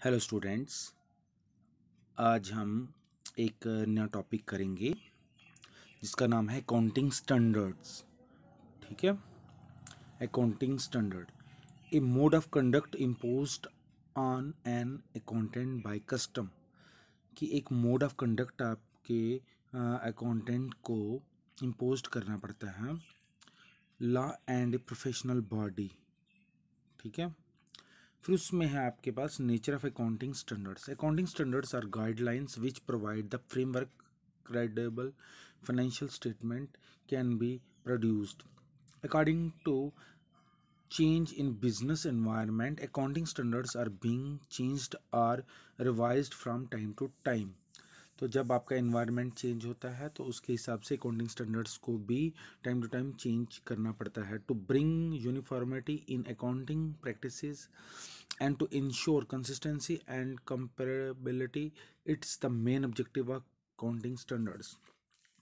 Hello students. आज हम एक नया टॉपिक करेंगे जिसका नाम है अकाउंटिंग स्टैंडर्ड्स। ठीक है, accounting standard A mode of conduct imposed on an accountant bye custom. कि एक मोड ऑफ कंडक्ट आपके अकाउंटेंट को इम्पोज्ड करना पड़ता है, लॉ एंड प्रोफेशनल बॉडी। ठीक है, फिर उसमें है आपके पास nature of accounting standards. Accounting standards are guidelines which provide the framework credible financial statement can be produced. According to change in business environment, accounting standards are being changed or revised from time to time. तो जब आपका environment change होता है तो उसके हिसाब से accounting standards को भी टाइम टू टाइम चेंज करना पड़ता है to bring uniformity in accounting practices and to ensure consistency and comparability. It's the main objective of accounting standards.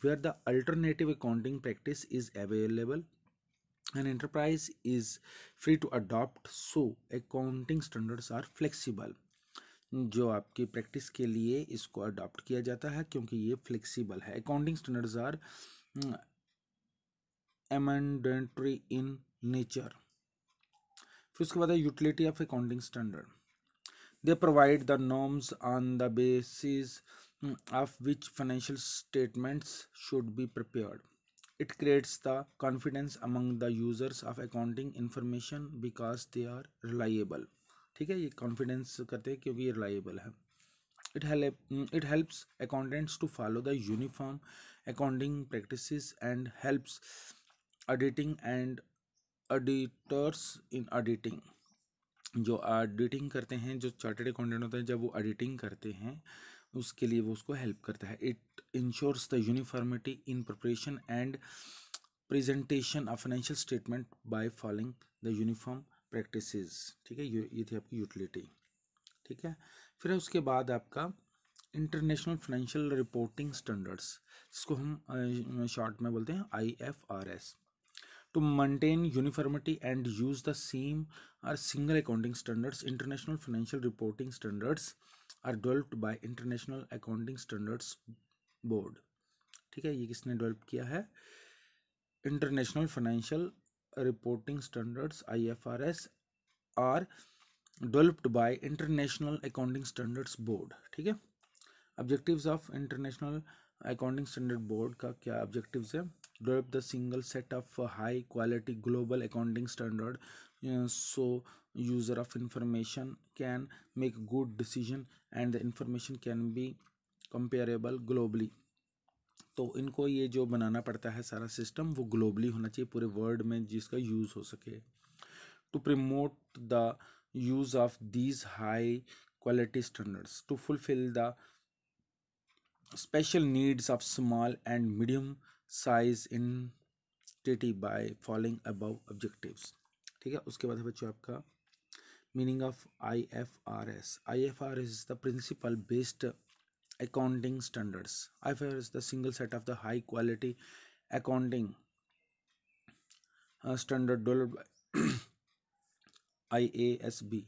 Where the alternative accounting practice is available, an enterprise is free to adopt, so accounting standards are flexible. जो आपकी practice के लिए इसको adopt किया जाता है क्योंकि ये फ्लेक्सिबल है। Accounting standards are mandatory in nature. फिर उसके बाद है utility of accounting standard. They provide the norms on the basis of which financial statements should be prepared. It creates the confidence among the users of accounting information because they are reliable. ठीक है, ये confidence करते हैं क्योंकि ये reliable है। It helps accountants to follow the uniform accounting practices and helps auditing and auditors in auditing. जो auditing करते हैं, जो चार्टर्ड अकाउंटेंट होते हैं, जब वो ऑडिटिंग करते हैं उसके लिए वो उसको हेल्प करता है। It ensures the uniformity in preparation and presentation of financial statement by following the uniform practices. ठीक है, ये थी आपकी यूटिलिटी। ठीक है, फिर उसके बाद आपका इंटरनेशनल फाइनेंशियल रिपोर्टिंग स्टैंडर्ड्स, जिसको हम शॉर्ट में बोलते हैं IFRS। To maintain uniformity and use the same or single accounting standards, international financial reporting standards are developed by International Accounting Standards Board. ठीक है, ये किसने डेवलप किया है? International financial reporting standards IFRS are developed by international accounting standards board. ठीक है, objectives of international accounting standard board का क्या ऑब्जेक्टिव्स है? Develop the single set of high quality global accounting standard, so user of information can make good decision and the information can be comparable globally. तो इनको ये जो बनाना पड़ता है सारा सिस्टम वो ग्लोबली होना चाहिए, पूरे वर्ल्ड में जिसका यूज़ हो सके। To promote the use of these high quality standards to fulfil the special needs of small and medium size entity by following above objectives. ठीक है, उसके बाद है बच्चों आपका meaning of IFRS. IFRS is the principle based accounting standards. IFRS is the single set of the high quality accounting standard developed by IASB,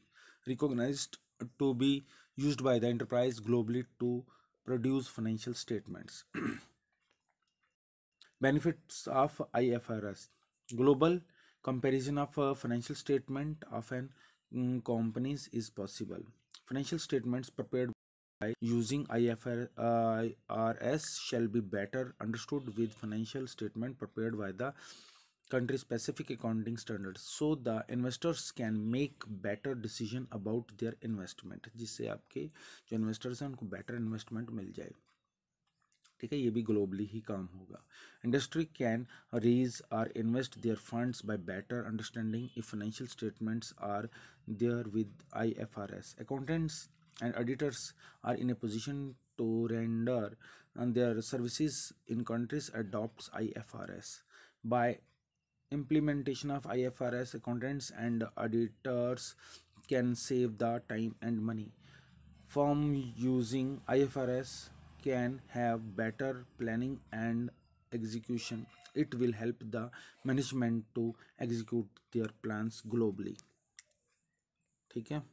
recognized to be used by the enterprise globally to produce financial statements. Benefits of IFRS: global comparison of a financial statement of an companies is possible. Financial statements prepared by using IFRS shall be better understood with financial statement prepared by the country specific accounting standards, so the investors can make better decision about their investment, जिससे आपके जो investors हैं उनको better investment मिल जाए। ठीक है, ये भी ग्लोबली ही काम होगा। Industry can raise or invest their funds by better understanding if financial statements are there with IFRS. Accountants and auditors are in a position to render their services in countries adopts IFRS. By implementation of IFRS, accountants and auditors can save the time and money. Firm using IFRS can have better planning and execution. It will help the management to execute their plans globally. ठीक है,